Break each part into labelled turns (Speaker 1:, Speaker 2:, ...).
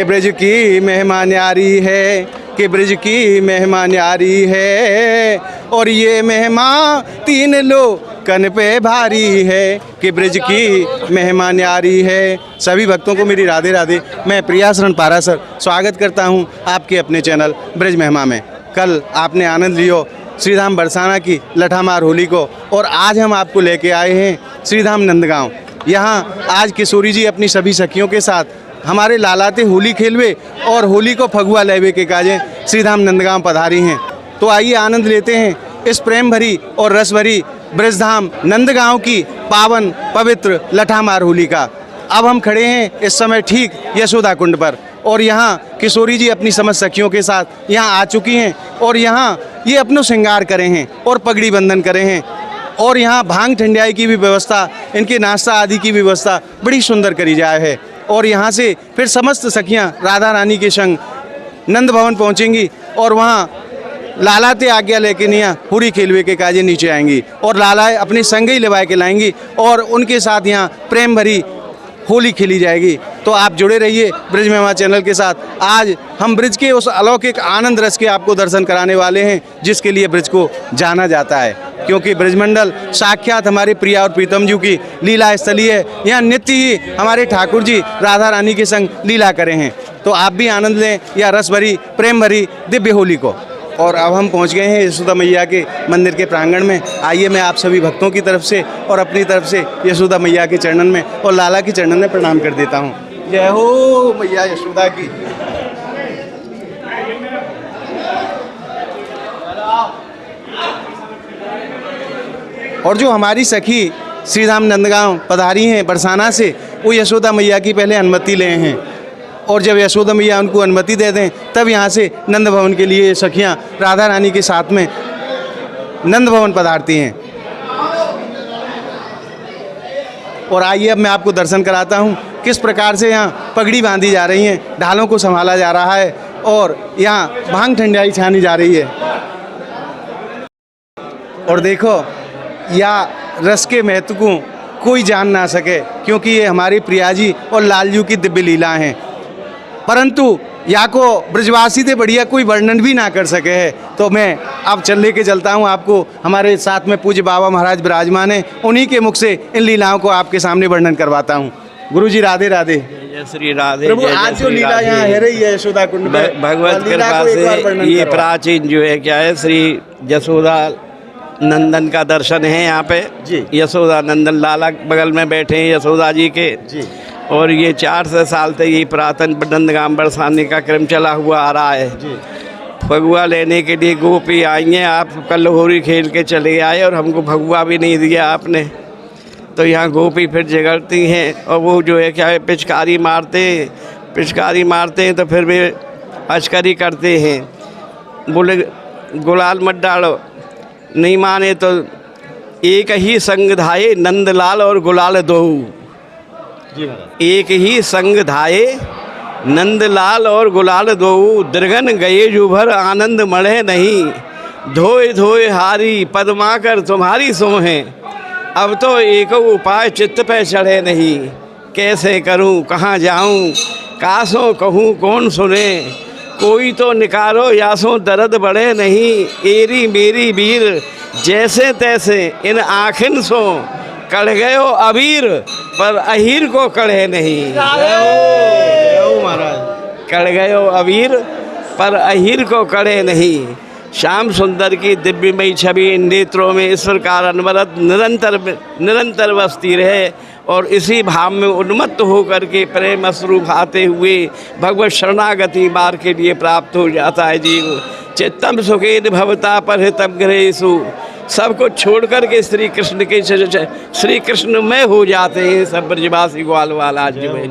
Speaker 1: ब्रज की मेहमान यारी है, कि ब्रज की मेहमान यारी है, और ये मेहमान तीन लोकन पे भारी है, कि ब्रज की मेहमान यारी है। सभी भक्तों को मेरी राधे राधे। मैं प्रियाशरण पारासर स्वागत करता हूं आपके अपने चैनल ब्रज महिमा में। कल आपने आनंद लियो श्रीधाम बरसाना की लठामार होली को, और आज हम आपको लेके आए हैं श्रीधाम नंदगांव। यहाँ आज किशोरी जी अपनी सभी सखियों के साथ हमारे लालाते होली खेलवे और होली को फगुआ लेवे के काजे श्रीधाम नंदगांव पधारी हैं। तो आइए आनंद लेते हैं इस प्रेम भरी और रस भरी ब्रजधाम नंदगांव की पावन पवित्र लठामार होली का। अब हम खड़े हैं इस समय ठीक यशोदा कुंड पर, और यहाँ किशोरी जी अपनी समस्त सखियों के साथ यहाँ आ चुकी हैं, और यहाँ ये अपनो श्रृंगार करे हैं और पगड़ी बंधन करे हैं, और यहाँ भांग ठंडियाई की भी व्यवस्था, इनके नाश्ता आदि की व्यवस्था बड़ी सुंदर करी जाए है। और यहाँ से फिर समस्त सखियाँ राधा रानी के संग नंद भवन पहुँचेंगी, और वहाँ लालाते आज्ञा लेके निया हुरी खेलवे के काजे नीचे आएंगी, और लालाएँ अपने संग ही लेवाए के लाएंगी, और उनके साथ यहाँ प्रेम भरी होली खेली जाएगी। तो आप जुड़े रहिए ब्रज महिमा चैनल के साथ। आज हम ब्रज के उस अलौकिक आनंद रस के आपको दर्शन कराने वाले हैं जिसके लिए ब्रज को जाना जाता है, क्योंकि ब्रजमंडल साक्षात हमारे प्रिया और प्रीतम जी की लीला स्थली है। यहाँ नित्य ही हमारे ठाकुर जी राधा रानी के संग लीला करे हैं। तो आप भी आनंद लें या रस भरी प्रेम भरी दिव्य होली को। और अब हम पहुंच गए हैं यशोदा मैया के मंदिर के प्रांगण में। आइए मैं आप सभी भक्तों की तरफ से और अपनी तरफ से यशोदा मैया के चरणन में और लाला के चरणन में प्रणाम कर देता हूं। जय हो मैया यशोदा की। और जो हमारी सखी श्रीधाम नंदगांव पधारी हैं बरसाना से, वो यशोदा मैया की पहले अनुमति ले हैं, और जब यशोदा मैया उनको अनुमति दे दें तब यहाँ से नंद भवन के लिए सखियाँ राधा रानी के साथ में नंद भवन पधारती हैं। और आइए अब मैं आपको दर्शन कराता हूँ किस प्रकार से यहाँ पगड़ी बांधी जा रही हैं, ढालों को संभाला जा रहा है, और यहाँ भांग ठंडियाई छानी जा रही है। और देखो या रस के महत्व को कोई जान ना सके, क्योंकि ये हमारे प्रिया जी और लालजू की दिव्य लीला हैं, परंतु या को ब्रजवासी से बढ़िया कोई वर्णन भी ना कर सके है। तो मैं अब लेके चलता हूँ आपको, हमारे साथ में पूज्य बाबा महाराज विराजमान हैं, उन्हीं के मुख से इन लीलाओं को आपके सामने वर्णन करवाता हूँ। गुरु जी राधे राधे।
Speaker 2: जय श्री राधे।
Speaker 1: प्रभु आज जो लीला यहाँ है रही है यशोदा कुंड में,
Speaker 2: भगवत कृपा से ये प्राचीन जो है क्या है, श्री यशोदा नंदन का दर्शन है यहाँ पे जी। यशोदा नंदन लाला बगल में बैठे हैं यशोदा जी के जी। और ये 400 साल से ये पुरातन नंदगांव बरसाने का क्रम चला हुआ आ रहा है जी। फगुआ लेने के लिए गोपी आई हैं, आप कल होली खेल के चले आए और हमको फगुआ भी नहीं दिया आपने। तो यहाँ गोपी फिर झगड़ती हैं, और वो जो है क्या है पिचकारी मारते हैं, तो फिर वे अचकरी करते हैं, बोले गुलाल मत डालो, नहीं माने तो एक ही संग धाये नंदलाल और गुलाल दोहू। एक ही संग धाये नंदलाल और गुलाल दोहू, दृगन गए जुभर आनंद मढ़े नहीं, धोए धोए हारी पदमाकर तुम्हारी सोहें, अब तो एक उपाय चित्त पे चढ़े नहीं, कैसे करूं कहाँ जाऊं कासों कहूं कौन सुने, कोई तो निकारो यासों दर्द बढ़े नहीं, एरी मेरी वीर जैसे तैसे इन आँखिन सो, कढ़ गयो अबीर पर अहीर को कढ़े नहीं। कढ़ गयो अबीर पर अहीर को कढ़े नहीं, श्याम सुंदर की दिव्यमयी छवि इन नेत्रों में इस प्रकार अनवरत निरंतर बसती रहे, और इसी भाव में उन्मत्त होकर के प्रेम अश्रु बहाते हुए भगवत शरणागति मार्ग के लिए प्राप्त हो जाता है जीव। चित्तम सुखेन भवता परहितम गृहेषु, सब कुछ छोड़ कर के श्री कृष्ण में हो जाते हैं सब ब्रजवासी ग्वाल वाला जो है,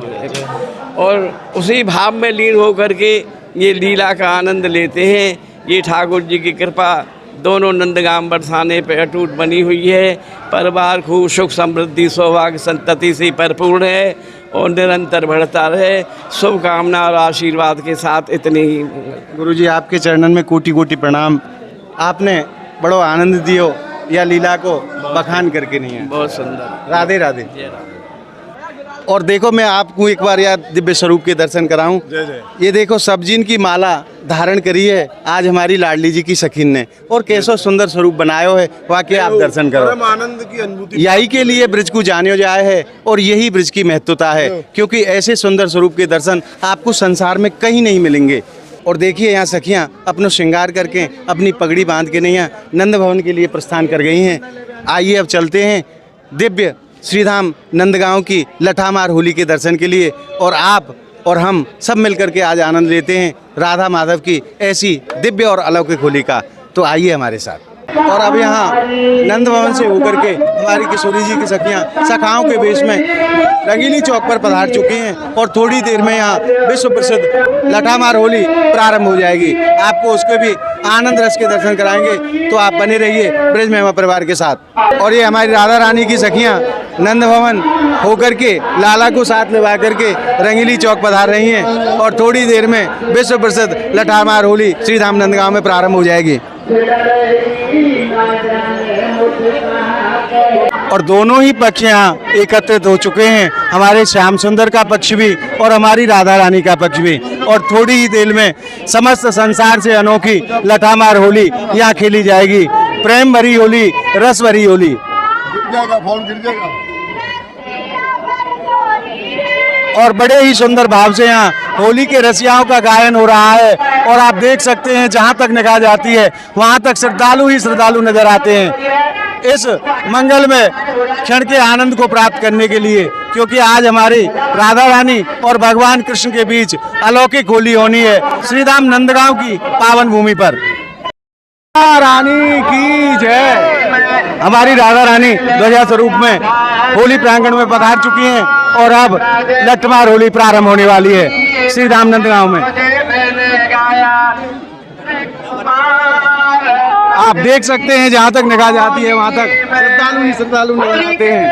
Speaker 2: और उसी भाव में लीन होकर के ये लीला का आनंद लेते हैं। ये ठाकुर जी की कृपा दोनों नंदगांव बरसाने पे अटूट बनी हुई है। परिवार खूब सुख समृद्धि सौभाग्य संतति से भरपूर्ण है और निरंतर बढ़ता रहे। शुभकामना और आशीर्वाद के साथ इतने ही।
Speaker 1: गुरुजी आपके चरणन में कोटि कोटि प्रणाम। आपने बड़ो आनंद दियो या लीला को बखान करके नहीं है।
Speaker 2: बहुत सुंदर।
Speaker 1: राधे राधे। और देखो मैं आपको एक बार यार दिव्य स्वरूप के दर्शन कराऊं। ये देखो सब्जी की माला धारण करी है आज हमारी लाडली जी की सखीन ने, और कैसो सुंदर स्वरूप बनायो है, वाकई आप दर्शन करो।
Speaker 3: आनंद की अनुभूति
Speaker 1: यही के लिए ब्रिज को जाने जाए है और यही ब्रिज की महत्वता है, क्योंकि ऐसे सुंदर स्वरूप के दर्शन आपको संसार में कहीं नहीं मिलेंगे। और देखिए यहाँ सखियाँ अपना श्रृंगार करके अपनी पगड़ी बांध के नहीं नंद भवन के लिए प्रस्थान कर गई हैं। आइए अब चलते हैं दिव्य श्रीधाम नंदगांव की लठामार होली के दर्शन के लिए, और आप और हम सब मिलकर के आज आनंद लेते हैं राधा माधव की ऐसी दिव्य और अलौकिक होली का। तो आइए हमारे साथ। और अब यहाँ नंद भवन से होकर के हमारी किशोरी जी की सखियाँ सखाओं के वेश में रंगीली चौक पर पधार चुकी हैं, और थोड़ी देर में यहाँ विश्व प्रसिद्ध लठामार होली प्रारंभ हो जाएगी। आपको उसके भी आनंद रस के दर्शन कराएंगे, तो आप बने रहिए ब्रिज महिमा परिवार के साथ। और ये हमारी राधा रानी की सखियाँ नंद भवन होकर के लाला को साथ लगा करके रंगीली चौक पधार रही हैं, और थोड़ी देर में विश्व प्रसिद्ध लठामार होली श्रीधाम नंदगांव में प्रारंभ हो जाएगी। और दोनों ही पक्ष यहाँ एकत्रित हो चुके हैं, हमारे श्याम सुंदर का पक्ष भी और हमारी राधा रानी का पक्ष भी। और थोड़ी ही देर में समस्त संसार से अनोखी लठामार होली यहाँ खेली जाएगी। प्रेम भरी होली, रस भरी होली।
Speaker 3: गिर जाएगा, फोन गिर जाएगा।
Speaker 1: और बड़े ही सुंदर भाव से यहाँ होली के रसियाओं का गायन हो रहा है, और आप देख सकते हैं जहाँ तक निगाह जाती है वहाँ तक श्रद्धालु ही श्रद्धालु नजर आते हैं इस मंगल में क्षण के आनंद को प्राप्त करने के लिए, क्योंकि आज हमारी राधा रानी और भगवान कृष्ण के बीच अलौकिक होली होनी है श्रीधाम नंदगांव की पावन भूमि पर। रानी की जय। हमारी राधा रानी ध्वजा स्वरूप में होली प्रांगण में पधार चुकी हैं, और अब लठमार होली प्रारंभ होने वाली है श्रीधाम नंदगांव में। आप देख सकते हैं जहां तक निगाह जाती है वहां तक श्रद्धालु ही श्रद्धालु नजर आते हैं।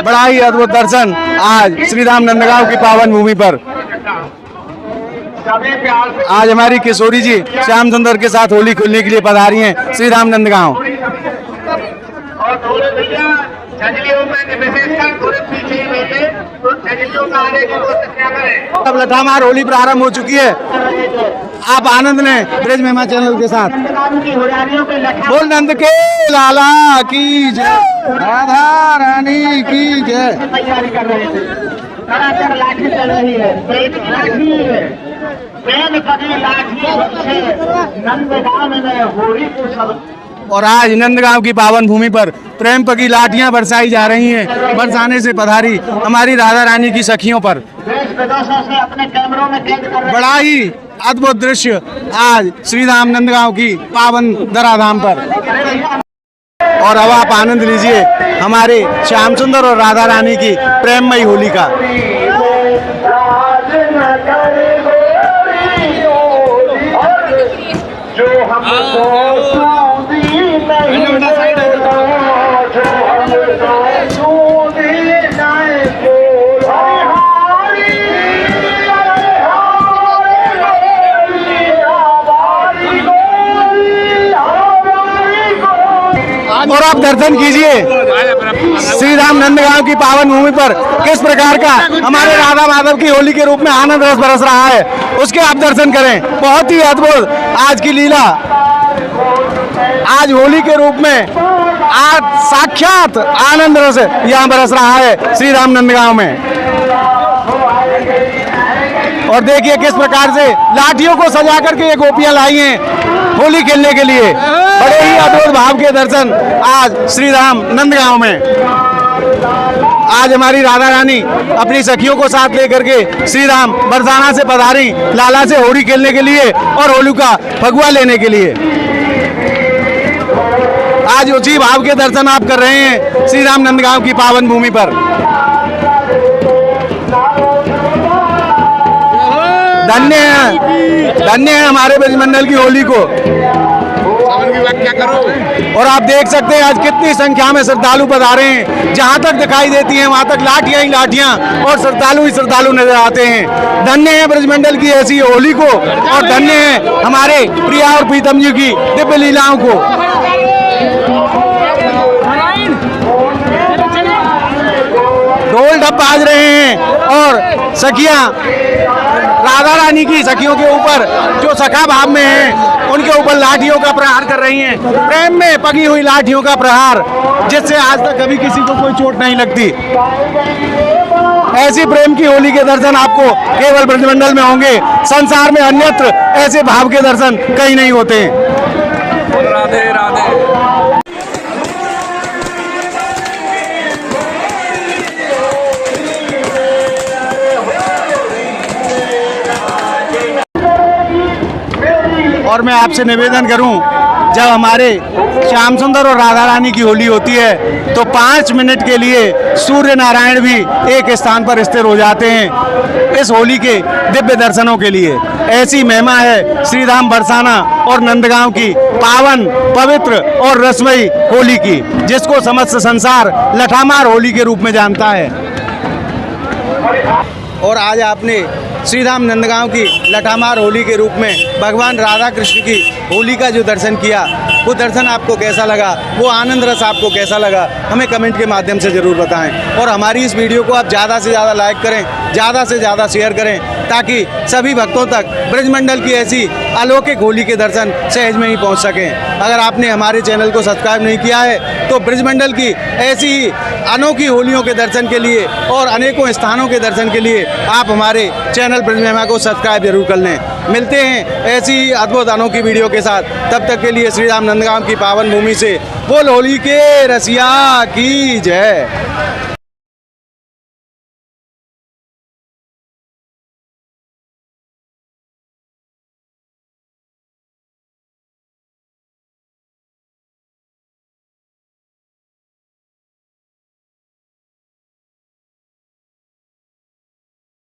Speaker 1: बड़ा ही अद्भुत दर्शन आज श्रीधाम नंदगांव की पावन भूमि पर। आज हमारी किशोरी जी श्याम सुंदर के साथ होली खेलने के लिए पधारी हैं श्रीधाम नंदगांव।
Speaker 4: और थोड़े भैया छजलियों में विशेषकर थोड़े पीछे ही बैठे, तो छजलियों का आने की कोशिश क्या करें।
Speaker 1: अब लठामार होली प्रारंभ हो चुकी है, आप आनंद लें ब्रिज महिमा चैनल के साथ। बोल नंद के लाला की जय, राधा रानी की जय।
Speaker 4: तैयारी कर रहे थे, लगातार लाठी चल रही है, लाठी है, प्रेम कभी लाठी नंदगांव में होली को सब।
Speaker 1: और आज नंदगांव की पावन भूमि पर प्रेम की लाठियां बरसाई जा रही हैं, बरसाने से पधारी हमारी राधा रानी की सखियों पर।
Speaker 4: देश विदेशों से अपने कैमरों में कैद कर रहे।
Speaker 1: बड़ा ही अद्भुत दृश्य आज श्रीधाम नंदगांव की पावन धराधाम पर। और अब आप आनंद लीजिए हमारे श्याम सुंदर और राधा रानी की प्रेममयी होली का।
Speaker 4: जो हमको
Speaker 1: और आप दर्शन कीजिए श्रीधाम नंदगांव की पावन भूमि पर किस प्रकार का हमारे राधा माधव की होली के रूप में आनंद रस बरस रहा है, उसके आप दर्शन करें। बहुत ही अद्भुत आज की लीला, आज होली के रूप में आज साक्षात आनंद रस यहाँ बरस रहा है श्रीधाम नंदगांव में। और देखिए किस प्रकार से लाठियों को सजा करके ये गोपियां लाई हैं होली खेलने के लिए। बड़े ही अद्भुत भाव के दर्शन आज श्रीधाम नंदगांव में। आज हमारी राधा रानी अपनी सखियों को साथ लेकर के श्रीधाम बरसाना से पधारी लाला से होली खेलने के लिए और होली का फगुआ लेने के लिए। आज उसी भाव के दर्शन आप कर रहे हैं श्रीधाम नंदगांव की पावन भूमि पर। धन्य है हमारे ब्रजमंडल की होली को।
Speaker 3: क्या करो।
Speaker 1: और आप देख सकते हैं आज कितनी संख्या में श्रद्धालु पधारे हैं, जहां तक दिखाई देती हैं वहां तक लाठियां ही लाठियां और श्रद्धालु ही श्रद्धालु नजर आते हैं। धन्य है ब्रजमंडल की ऐसी होली को, और धन्य है हमारे प्रिया और प्रीतम जी की दिव्य लीलाओं को। ढप बाज रहे हैं और सखियां राधा रानी की सखियों के ऊपर जो सखा भाव में हैं उनके ऊपर लाठियों का प्रहार कर रही हैं, प्रेम में पकी हुई लाठियों का प्रहार, जिससे आज तक कभी किसी को कोई चोट नहीं लगती। ऐसी प्रेम की होली के दर्शन आपको केवल ब्रजमंडल में होंगे, संसार में अन्यत्र ऐसे भाव के दर्शन कहीं नहीं होते।
Speaker 5: राधे राधे।
Speaker 1: और मैं आपसे निवेदन करूं, जब हमारे श्याम सुंदर और राधा रानी की होली होती है तो 5 मिनट के लिए सूर्य नारायण भी एक स्थान पर स्थिर हो जाते हैं इस होली के दिव्य दर्शनों के लिए। ऐसी महिमा है श्रीधाम बरसाना और नंदगांव की पावन, पवित्र और रसमयी होली की, जिसको समस्त संसार लठामार होली के रूप में जानता है। और आज आपने श्रीधाम नंदगांव की लठामार होली के रूप में भगवान राधा कृष्ण की होली का जो दर्शन किया, वो दर्शन आपको कैसा लगा, वो आनंद रस आपको कैसा लगा, हमें कमेंट के माध्यम से ज़रूर बताएं। और हमारी इस वीडियो को आप ज़्यादा से ज़्यादा लाइक करें, ज़्यादा से ज़्यादा शेयर करें, ताकि सभी भक्तों तक ब्रजमंडल की ऐसी अलौकिक होली के दर्शन सहज में ही पहुँच सकें। अगर आपने हमारे चैनल को सब्सक्राइब नहीं किया है तो ब्रजमंडल की ऐसी ही अनोखी होलियों के दर्शन के लिए और अनेकों स्थानों के दर्शन के लिए आप हमारे चैनल ब्रज महिमा को सब्सक्राइब जरूर कर लें। मिलते हैं ऐसी ही अद्भुत अनोखी वीडियो के साथ, तब तक के लिए श्रीराम नंदगांव की पावन भूमि से बोल होली के रसिया की जय।